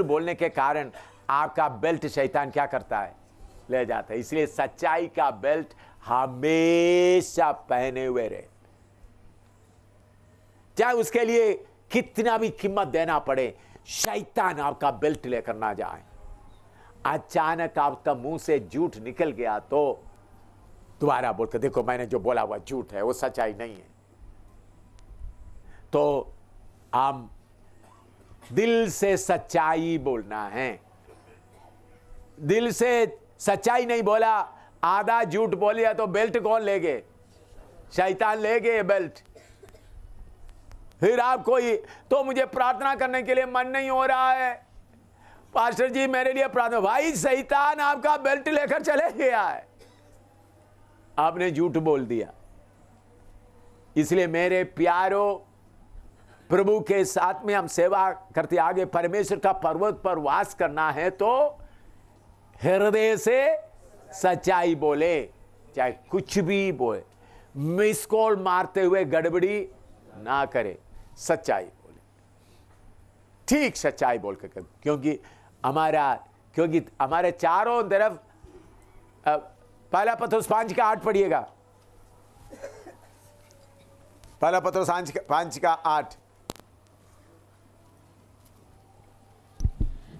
बोलने के कारण आपका बेल्ट शैतान क्या करता है, ले जाता है। इसलिए सच्चाई का बेल्ट हमेशा पहने हुए रहे, चाहे उसके लिए कितना भी कीमत देना पड़े। शैतान आपका बेल्ट लेकर ना जाए। अचानक आपका मुंह से झूठ निकल गया तो दोबारा बोलकर देखो मैंने जो बोला हुआ झूठ है, वो सच्चाई नहीं है। तो हम दिल से सच्चाई बोलना है। दिल से सच्चाई नहीं बोला, आधा झूठ बोल लिया तो बेल्ट कौन ले गए? शैतान ले गए बेल्ट। फिर आप कोई तो मुझे प्रार्थना करने के लिए मन नहीं हो रहा है, पास्टर जी मेरे लिए प्रार्थना। भाई शैतान आपका बेल्ट लेकर चले गया है, आपने झूठ बोल दिया। इसलिए मेरे प्यारो, प्रभु के साथ में हम सेवा करते आगे परमेश्वर का पर्वत पर वास करना है तो हृदय से सच्चाई बोले, चाहे कुछ भी बोले। मिस कॉल मारते हुए गड़बड़ी ना करे, सच्चाई बोले, ठीक सच्चाई बोल कर। क्योंकि हमारे चारों तरफ पहला पत्रुस 5:8 पढ़िएगा। पहला पत्रुस 5:8।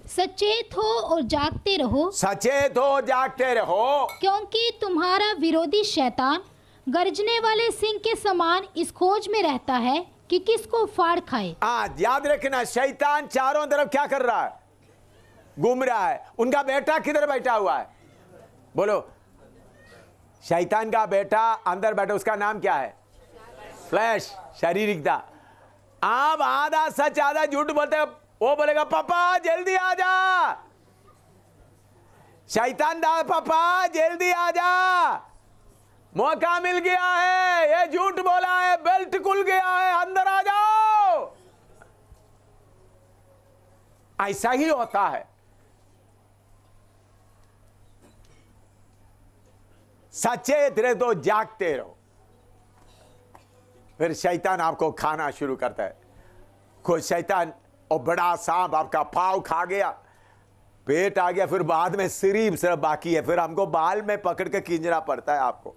सचेत हो और जागते रहो, सचेत हो जागते रहो, क्योंकि तुम्हारा विरोधी शैतान गरजने वाले सिंह के समान इस खोज में रहता है कि किसको फाड़ खाए। आज याद रखना, शैतान चारों तरफ क्या कर रहा है? घूम रहा है। उनका बेटा किधर बैठा हुआ है? बोलो, शैतान का बेटा अंदर बैठा, उसका नाम क्या है? फ्लैश, शारीरिकता। आप आधा सच आधा झूठ बोलते, वो बोलेगा पापा जल्दी आ जा। शैतान दा पापा जल्दी आ जा, मौका मिल गया है, ये झूठ बोला है, बेल्ट खुल गया है, अंदर आ जाओ। ऐसा ही होता है। सचेत रहे तो जागते रहो, फिर शैतान आपको खाना शुरू करता है। कोई शैतान और बड़ा सांप आपका पाव खा गया, पेट आ गया, फिर बाद में सिर्फ बाकी है, फिर हमको बाल में पकड़ के खींचना पड़ता है आपको।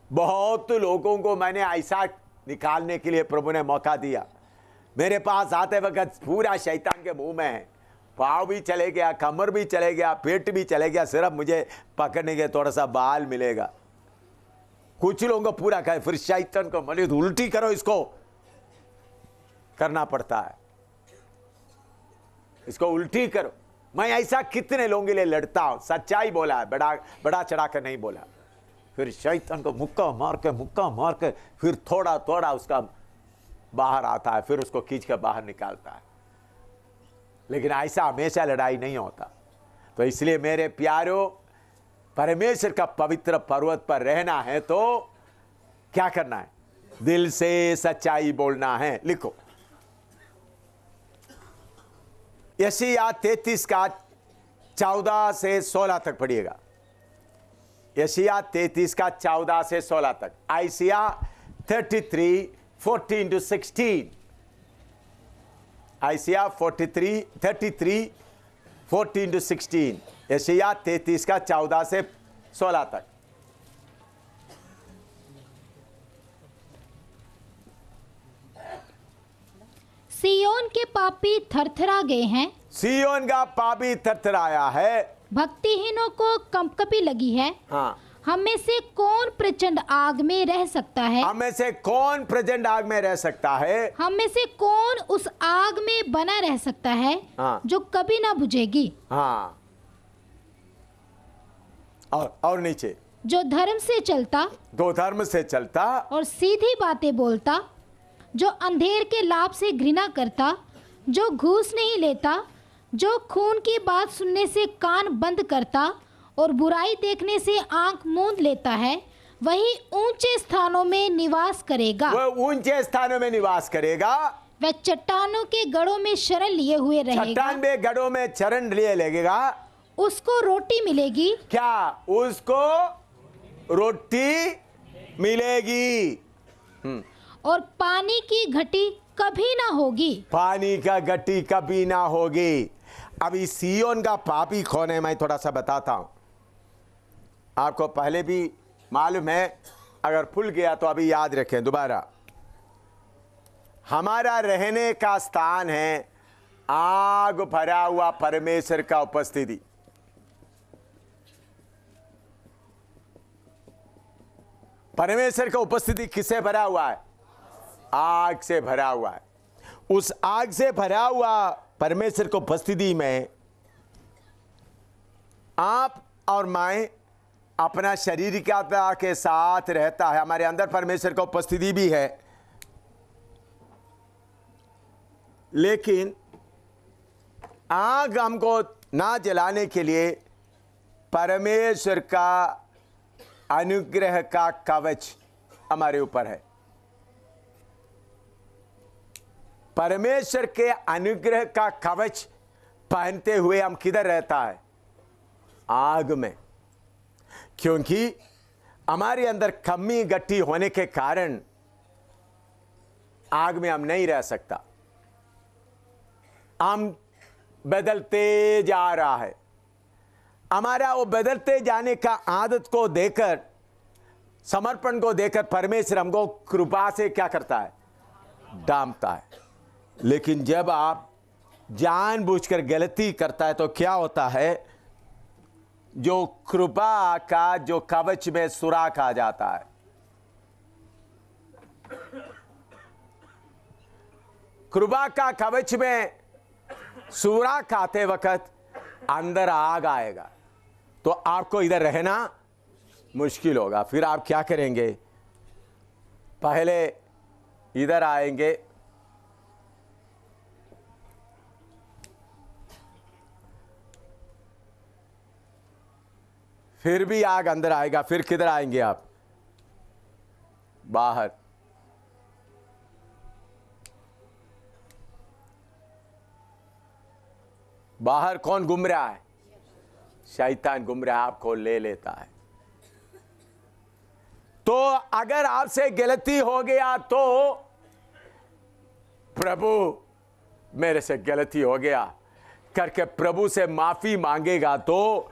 बहुत लोगों को मैंने ऐसा निकालने के लिए प्रभु ने मौका दिया। मेरे पास आते वक्त पूरा शैतान के मुंह में है, पाँव भी चले गया, कमर भी चले गया, पेट भी चले गया, सिर्फ मुझे पकड़ने के थोड़ा सा बाल मिलेगा। कुछ लोगों को पूरा कहे, फिर शैतान को मने उल्टी करो, इसको करना पड़ता है, इसको उल्टी करो। मैं ऐसा कितने लोगों के लिए लड़ता हूं, सच्चाई बोला है, बड़ा चढ़ा कर नहीं बोला। फिर शैतान को मुक्का मार के फिर थोड़ा थोड़ा उसका बाहर आता है, फिर उसको खींच कर बाहर निकालता है। लेकिन ऐसा हमेशा लड़ाई नहीं होता। तो इसलिए मेरे प्यारों, परमेश्वर का पवित्र पर्वत पर रहना है तो क्या करना है? दिल से सच्चाई बोलना है। लिखो यशायाह 33 का 14 से 16 तक पढ़िएगा। यशायाह 33 का 14 से 16 तक। Isaiah 33 14 to 16। Isaiah 33 14 to 16। यशायाह 33 का 14 से 16 तक। सियोन के पापी थरथरा गए हैं, सियोन का पापी थरथराया है, भक्तिहीनों को कंपकपी लगी है। हाँ, हम में से कौन प्रचंड आग में रह सकता है? हम में से कौन प्रचंड आग में रह सकता है? हम में से कौन उस आग में बना रह सकता है हाँ। जो कभी ना बुझेगी? हाँ, और नीचे, जो धर्म से चलता, दो धर्म से चलता और सीधी बातें बोलता, जो अंधेर के लाभ से घृणा करता, जो घूस नहीं लेता, जो खून की बात सुनने से कान बंद करता और बुराई देखने से आंख मूंद लेता है, वही ऊंचे स्थानों में निवास करेगा। वह ऊंचे स्थानों में निवास करेगा। वह चट्टानों के गढ़ों में शरण लिए हुए रहेगा। चट्टान में गढ़ों में चरण लिए लगेगा। उसको रोटी मिलेगी। क्या? उसको रोटी मिलेगी। और पानी की घटी कभी ना होगी। पानी का घटी कभी ना होगी। अभी सियोन का पापी कौन है, मैं थोड़ा सा बताता हूं। आपको पहले भी मालूम है, अगर भूल गया तो अभी याद रखें दोबारा। हमारा रहने का स्थान है आग भरा हुआ परमेश्वर का उपस्थिति। परमेश्वर का उपस्थिति किससे भरा हुआ है? आग से भरा हुआ है। उस आग से भरा हुआ परमेश्वर की उपस्थिति में आप और मैं अपना शरीरिकता के साथ रहता है। हमारे अंदर परमेश्वर का उपस्थिति भी है, लेकिन आग हमको ना जलाने के लिए परमेश्वर का अनुग्रह का कवच हमारे ऊपर है। परमेश्वर के अनुग्रह का कवच पहनते हुए हम किधर रहता है? आग में। क्योंकि हमारे अंदर कमी गट्टी होने के कारण आग में हम नहीं रह सकता। हम बदलते जा रहा है। हमारा वो बदलते जाने का आदत को देकर, समर्पण को देकर परमेश्वर हमको कृपा से क्या करता है? डांटता है। लेकिन जब आप जानबूझकर गलती करता है तो क्या होता है? जो कृपा का जो कवच में सुराख आ जाता है। कृपा का कवच में सुराख आते वक्त अंदर आग आएगा तो आपको इधर रहना मुश्किल होगा। फिर आप क्या करेंगे? पहले इधर आएंगे, फिर भी आग अंदर आएगा। फिर किधर आएंगे आप? बाहर। बाहर कौन घूम रहा है? शैतान घूम रहा है, आपको ले लेता है। तो अगर आपसे गलती हो गया तो प्रभु मेरे से गलती हो गया करके प्रभु से माफी मांगेगा तो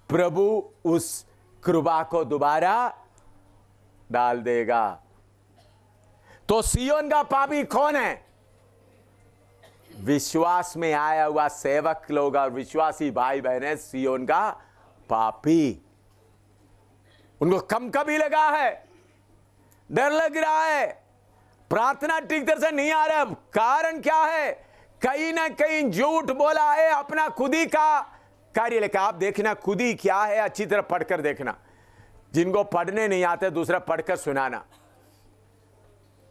प्रभु उस कृपा को दोबारा डाल देगा। तो सियोन का पापी कौन है? विश्वास में आया हुआ सेवक लोग और विश्वासी भाई बहन है सियोन का पापी। उनको कम कभी लगा है, डर लग रहा है, प्रार्थना ठीक तरह से नहीं आ रहा। कारण क्या है? कहीं ना कहीं झूठ बोला है, अपना खुद ही का कार्य लेकर। आप देखना खुद ही क्या है, अच्छी तरह पढ़कर देखना। जिनको पढ़ने नहीं आते दूसरा पढ़कर सुनाना,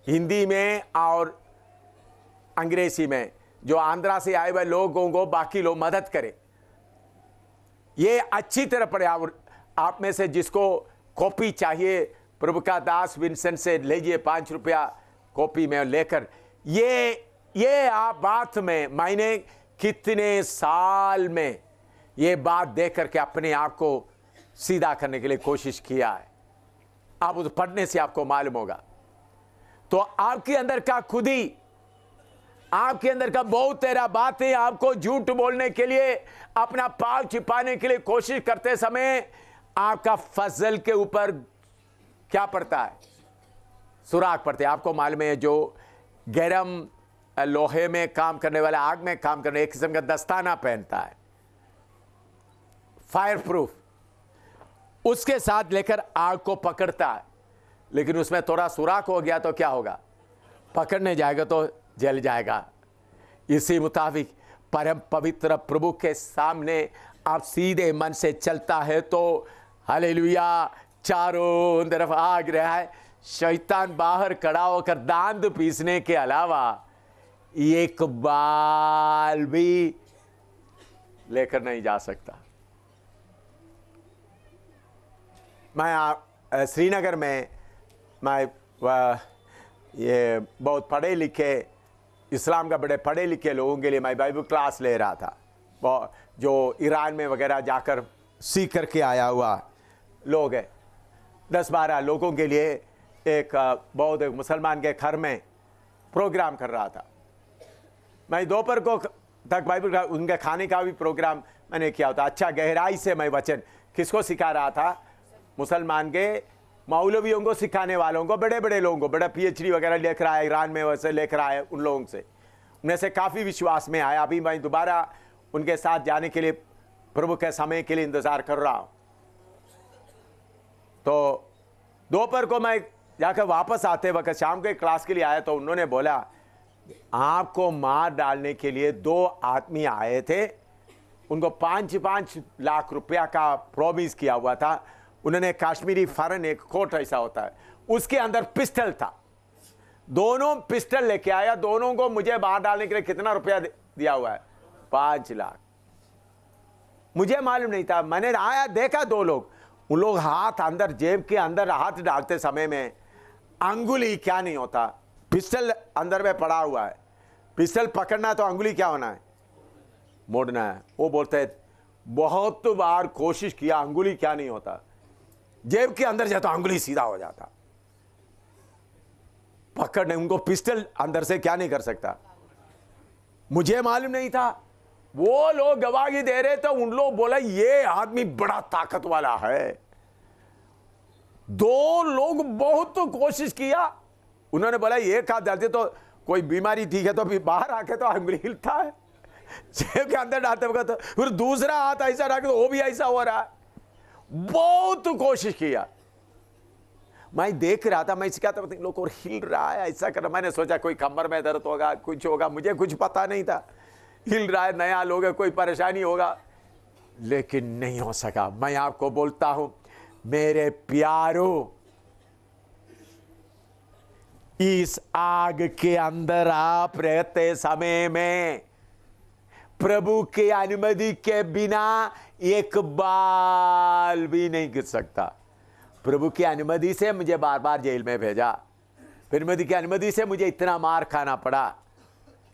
हिंदी में और अंग्रेजी में। जो आंध्रा से आए हुए लोगों को बाकी लोग मदद करें, ये अच्छी तरह पढ़े। आप में से जिसको कॉपी चाहिए प्रभु का दास विंसेंट से लीजिए 5 रुपया कॉपी में लेकर, ये आप बात में मैंने कितने साल में ये बात देख करके अपने आप को सीधा करने के लिए कोशिश किया है। आप उस पढ़ने से आपको मालूम होगा। तो आपके अंदर का खुद ही, आपके अंदर का बहुत तेरा बातें आपको झूठ बोलने के लिए, अपना पाव छिपाने के लिए कोशिश करते समय आपका फजल के ऊपर क्या पड़ता है? सुराख पड़ते हैं। आपको मालूम है जो गरम लोहे में काम करने वाला, आग में काम करने, एक किस्म का दस्ताना पहनता है फायर प्रूफ, उसके साथ लेकर आग को पकड़ता है, लेकिन उसमें थोड़ा सुराख हो गया तो क्या होगा? पकड़ने जाएगा तो जल जाएगा। इसी मुताबिक परम पवित्र प्रभु के सामने आप सीधे मन से चलता है तो हालेलुया, चारों तरफ आग रहा है, शैतान बाहर खड़ा होकर दांत पीसने के अलावा एक बाल भी लेकर नहीं जा सकता। मैं श्रीनगर में ये बहुत पढ़े लिखे, इस्लाम का बड़े पढ़े लिखे लोगों के लिए मैं बाइबल क्लास ले रहा था, जो ईरान में वगैरह जाकर सीख करके आया हुआ लोग है। 10-12 लोगों के लिए एक बहुत एक मुसलमान के घर में प्रोग्राम कर रहा था। मैं दोपहर को तक बाइबल का, उनके खाने का भी प्रोग्राम मैंने किया होता। अच्छा गहराई से मैं वचन किसको सिखा रहा था? मुसलमान के मौलवियों को, सिखाने वालों को, बड़े बड़े लोगों को, बड़ा PhD वगैरह लेकर आया, ईरान में वैसे लेकर आया उन लोगों से, उनमें से काफ़ी विश्वास में आया। अभी मैं दोबारा उनके साथ जाने के लिए प्रभु के समय के लिए इंतज़ार कर रहा हूँ। तो दोपहर को मैं जाकर वापस आते वक्त शाम के क्लास के लिए आया तो उन्होंने बोला आपको मार डालने के लिए 2 आदमी आए थे, उनको 5-5 लाख रुपया का प्रॉमिस किया हुआ था। उन्होंने कश्मीरी फरन, एक कोट ऐसा होता है, उसके अंदर पिस्टल था, दोनों पिस्टल लेके आया। दोनों को मुझे मार डालने के लिए कितना रुपया दिया हुआ है? 5 लाख। मुझे मालूम नहीं था। मैंने आया देखा 2 लोग, उन लोग हाथ अंदर, जेब के अंदर हाथ डालते समय में अंगुली क्या नहीं होता, पिस्टल अंदर में पड़ा हुआ है, पिस्टल पकड़ना तो अंगुली क्या होना है? मोड़ना है। वो बोलते हैं बहुत बार कोशिश किया, अंगुली क्या नहीं होता, जेब के अंदर जाता अंगुली सीधा हो जाता। पकड़ने उनको पिस्टल अंदर से क्या नहीं कर सकता। मुझे मालूम नहीं था। वो लोग गवाही दे रहे तो उन लोग बोला ये आदमी बड़ा ताकत वाला है। 2 लोग बहुत तो कोशिश किया, उन्होंने बोला एक हाथ डालते तो कोई बीमारी ठीक है तो भी बाहर आके तो अंगुली हिलता है, जेब के अंदर डालते वक्त तो फिर दूसरा हाथ ऐसा रखे तो वो भी ऐसा हो रहा है। बहुत कोशिश किया। मैं देख रहा था, मैं क्या था लोग और हिल रहा है, ऐसा कर रहा। मैंने सोचा कोई कमर में दर्द होगा, कुछ होगा, मुझे कुछ पता नहीं था। हिल रहा है, नया लोग है, कोई परेशानी होगा, लेकिन नहीं हो सका। मैं आपको बोलता हूं मेरे प्यारों, इस आग के अंदर आप रहते समय में प्रभु की अनुमति के बिना एक बाल भी नहीं गिर सकता। प्रभु की अनुमति से मुझे बार बार जेल में भेजा, प्रभु की अनुमति से मुझे इतना मार खाना पड़ा।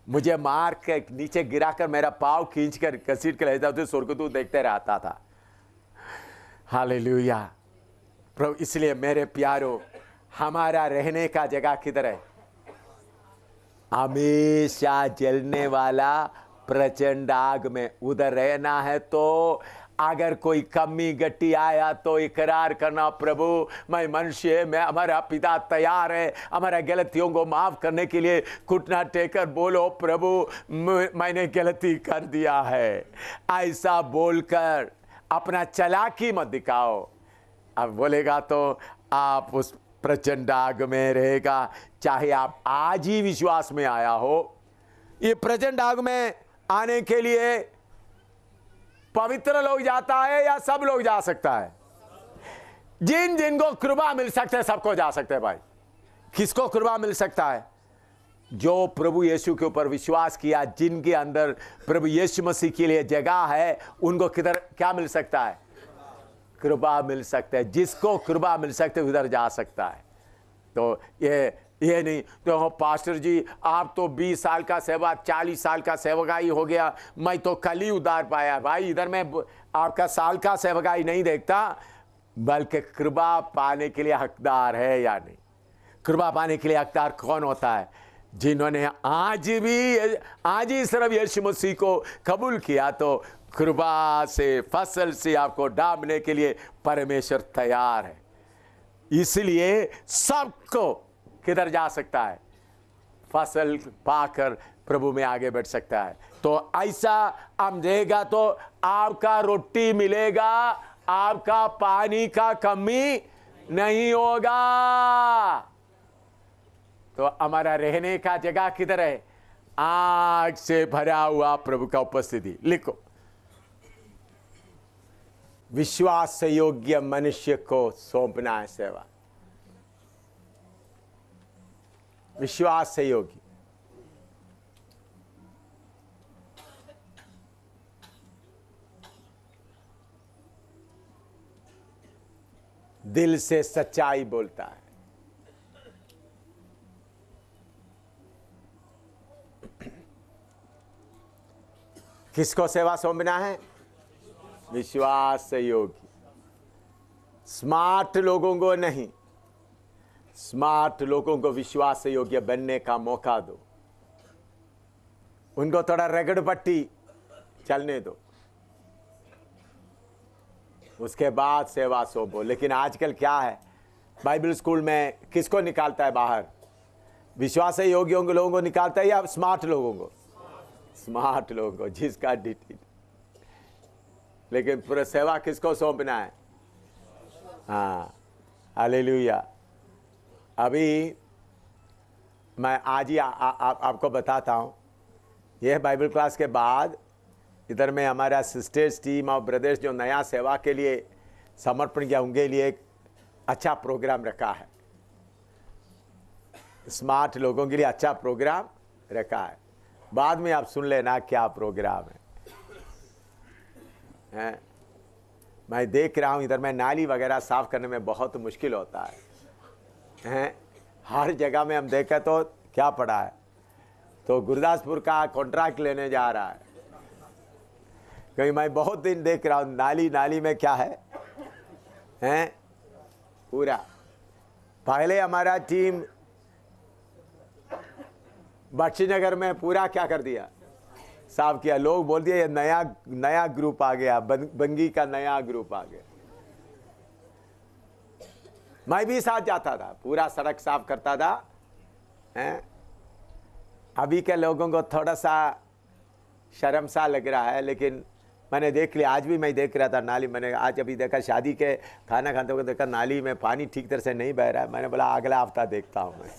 मुझे मार के नीचे गिराकर मेरा पाँव खींचकर घसीट कर ले जाते, स्वर्गदूत देखते रहता था। हालेलुया प्रभु। इसलिए मेरे प्यारों, हमारा रहने का जगह किधर है? हमेशा जलने वाला प्रचंड आग में, उधर रहना है। तो अगर कोई कमी गट्टी आया तो इकरार करना, प्रभु मैं मनुष्य, मैं, हमारा पिता तैयार है हमारा गलतियों को माफ करने के लिए। घुटना टेकर बोलो प्रभु मैंने गलती कर दिया है, ऐसा बोलकर अपना चालाकी मत दिखाओ। अब बोलेगा तो आप उस प्रचंड आग में रहेगा, चाहे आप आज ही विश्वास में आया हो। ये प्रचंड आग में आने के लिए पवित्र लोग जाता है या सब लोग जा सकता है? जिन जिनको कृपा मिल सकते है सबको जा सकते हैं भाई। किसको कृपा मिल सकता है? जो प्रभु यीशु के ऊपर विश्वास किया, जिनके अंदर प्रभु यीशु मसीह के लिए जगह है, उनको किधर क्या मिल सकता है? कृपा मिल सकता है। जिसको कृपा मिल सकते उधर जा सकता है। तो ये नहीं तो पास्टर जी आप तो 20 साल का सेवा 40 साल का सेवकाई हो गया, मैं तो कल ही उधार पाया। भाई इधर मैं आपका साल का सेवकाई नहीं देखता, बल्कि कृपा पाने के लिए हकदार है या नहीं। कृपा पाने के लिए हकदार कौन होता है? जिन्होंने आज ही सिर्फ यीशु मसीह को कबूल किया, तो कृपा से फसल से आपको डालने के लिए परमेश्वर तैयार है। इसलिए सबको किधर जा सकता है? फसल पाकर प्रभु में आगे बढ़ सकता है। तो ऐसा हम देगा तो आपका रोटी मिलेगा, आपका पानी का कमी नहीं होगा। तो हमारा रहने का जगह किधर है? आग से भरा हुआ प्रभु का उपस्थिति। लिखो, विश्वास योग्य मनुष्य को सौंपना है सेवा। विश्वास से योग्य, दिल से सच्चाई बोलता है। किसको सेवा सौंपना है? विश्वास से योग्य। स्मार्ट लोगों को नहीं, स्मार्ट लोगों को विश्वास से योग्य बनने का मौका दो। उनको थोड़ा रगड़ पट्टी चलने दो, उसके बाद सेवा सौंपो। लेकिन आजकल क्या है, बाइबल स्कूल में किसको निकालता है बाहर? विश्वास से योग्य लोगों को निकालता है या स्मार्ट लोगों को? स्मार्ट लोगों को, जिसका डिटी। लेकिन पूरा सेवा किसको सौंपना है? हाँ, हालेलुया। अभी मैं आज ही आपको बताता हूँ, यह बाइबल क्लास के बाद इधर में हमारा सिस्टर्स टीम और ब्रदर्स जो नया सेवा के लिए समर्पण किया, उनके लिए एक अच्छा प्रोग्राम रखा है। स्मार्ट लोगों के लिए अच्छा प्रोग्राम रखा है। बाद में आप सुन लेना क्या प्रोग्राम है? मैं देख रहा हूँ इधर में नाली वगैरह साफ करने में बहुत मुश्किल होता है। हर जगह में हम देखें तो क्या पड़ा है, तो गुरदासपुर का कॉन्ट्रैक्ट लेने जा रहा है। क्योंकि मैं बहुत दिन देख रहा हूँ नाली में क्या है पूरा। पहले हमारा टीम बख्शीनगर में पूरा क्या कर दिया, साफ किया। लोग बोल दिए ये नया ग्रुप आ गया, बंगी का नया ग्रुप आ गया। मैं भी साथ जाता था, पूरा सड़क साफ करता था। अभी के लोगों को थोड़ा सा शर्म सा लग रहा है, लेकिन मैंने देख लिया। आज भी मैं देख रहा था नाली, मैंने आज अभी देखा, शादी के खाना खाते हुए देखा नाली में पानी ठीक तरह से नहीं बह रहा है। मैंने बोला अगला हफ्ता देखता हूँ मैं।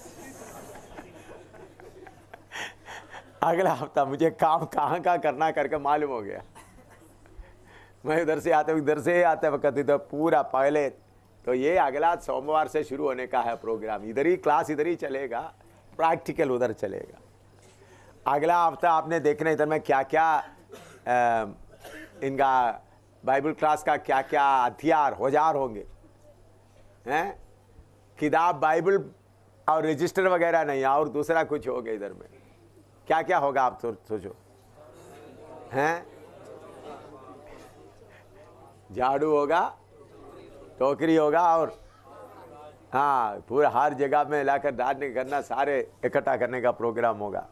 अगला हफ्ता मुझे काम कहाँ का करना करके मालूम हो गया। मैं इधर से आते वक्त इधर पूरा पहले तो ये अगला सोमवार से शुरू होने का है प्रोग्राम। इधर ही क्लास इधर ही चलेगा, प्रैक्टिकल उधर चलेगा। अगला हफ्ता आपने देखना इधर में क्या क्या इनका बाइबल क्लास का क्या क्या हथियार औजार होंगे। किताब बाइबल और रजिस्टर वगैरह नहीं, और दूसरा कुछ होगा इधर में। क्या क्या होगा आप सोचो। झाड़ू होगा, टोकरी होगा, और हाँ पूरा हर जगह में लाकर डालने करना, सारे इकट्ठा करने का प्रोग्राम होगा।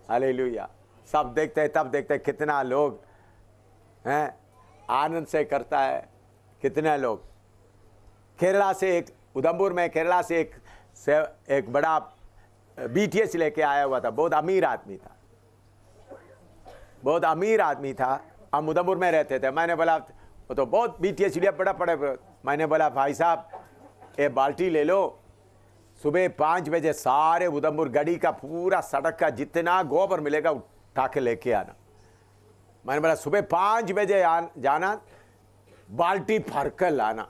हालेलुया। सब देखते हैं, तब देखते हैं कितना लोग हैं आनंद से करता है। कितने लोग केरला से, एक उधमपुर में केरला से एक बड़ा BTS लेके आया हुआ था। बहुत अमीर आदमी था, बहुत अमीर आदमी था। हम उधमपुर में रहते थे। मैंने बोला वो तो बहुत BTS लिया, बड़ा पड़े। मैंने बोला भाई साहब ये बाल्टी ले लो, सुबह 5 बजे सारे उधमपुर गड़ी का पूरा सड़क का जितना गोबर मिलेगा उठा के लेके आना। मैंने बोला सुबह 5 बजे जाना, बाल्टी भर कर लाना।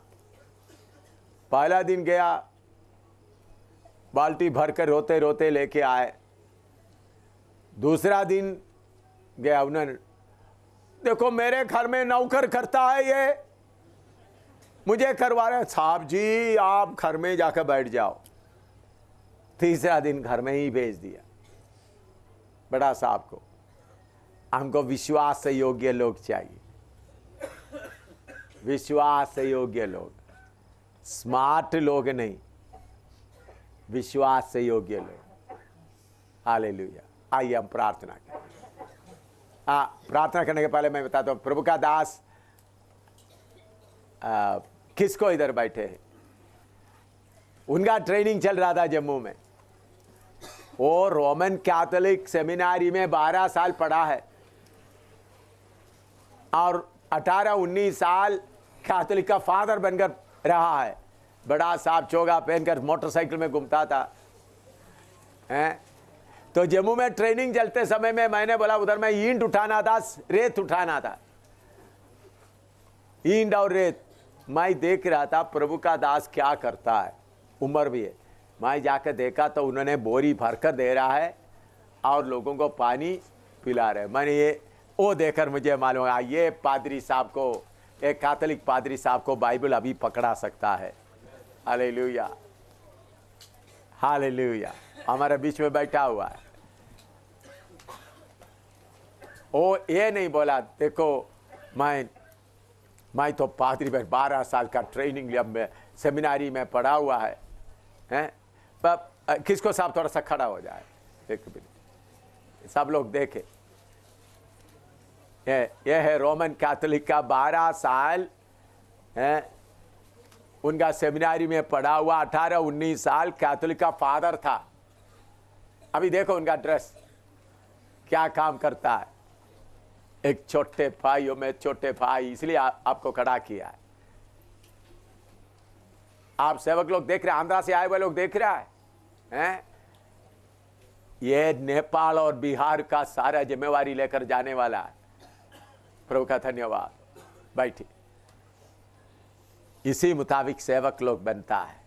पहला दिन गया, बाल्टी भर कर रोते रोते लेके आए। दूसरा दिन गया, उन्होंने देखो मेरे घर में नौकर करता है ये, मुझे करवा रहे साहब जी, आप घर में जाकर बैठ जाओ। तीसरा दिन घर में ही भेज दिया बड़ा साहब को। हमको विश्वास से योग्य लोग चाहिए, विश्वास से योग्य लोग, स्मार्ट लोग नहीं, विश्वास से योग्य लोग। हालेलुया। आइए हम प्रार्थना करें। प्रार्थना करने के पहले मैं बताता हूं, प्रभु का दास किसको इधर बैठे हैं, उनका ट्रेनिंग चल रहा था जम्मू में। वो रोमन कैथोलिक सेमिनारी में 12 साल पढ़ा है और 18-19 साल कैथोलिक का फादर बनकर रहा है। बड़ा साहब चोगा पहनकर मोटरसाइकिल में घूमता था हैं। तो जम्मू में ट्रेनिंग चलते समय में मैंने बोला उधर में ईंट उठाना था, रेत उठाना था, ईंट और रेत। मैं देख रहा था प्रभु का दास क्या करता है, उम्र भी है। मैं जाकर देखा तो उन्होंने बोरी भरकर दे रहा है और लोगों को पानी पिला रहे। मैंने ये वो देखकर मुझे मालूम है ये पादरी साहब को, एक कैथोलिक पादरी साहब को बाइबल अभी पकड़ा सकता है। Hallelujah, hallelujah. हमारे बीच में बैठा हुआ है। वो ये नहीं बोला देखो मैं तो पादरी में 12 साल का ट्रेनिंग लिया, मैं सेमिनारी में पढ़ा हुआ है हैं। पर किसको साहब थोड़ा सा खड़ा हो जाए, एक मिनट, सब लोग देखे। ये है रोमन कैथोलिक का 12 साल है, उनका सेमिनारी में पढ़ा हुआ, 18-19 साल कैथोलिक का फादर था। अभी देखो उनका ड्रेस क्या काम करता है। एक छोटे भाइयों में छोटे भाई, इसलिए आपको खड़ा किया है। आप सेवक लोग देख रहे हैं, आंध्रा से आए हुए लोग देख रहा है? ये नेपाल और बिहार का सारा जिम्मेवारी लेकर जाने वाला है। प्रभु का धन्यवाद। बैठिए। इसी मुताबिक सेवक लोग बनता है।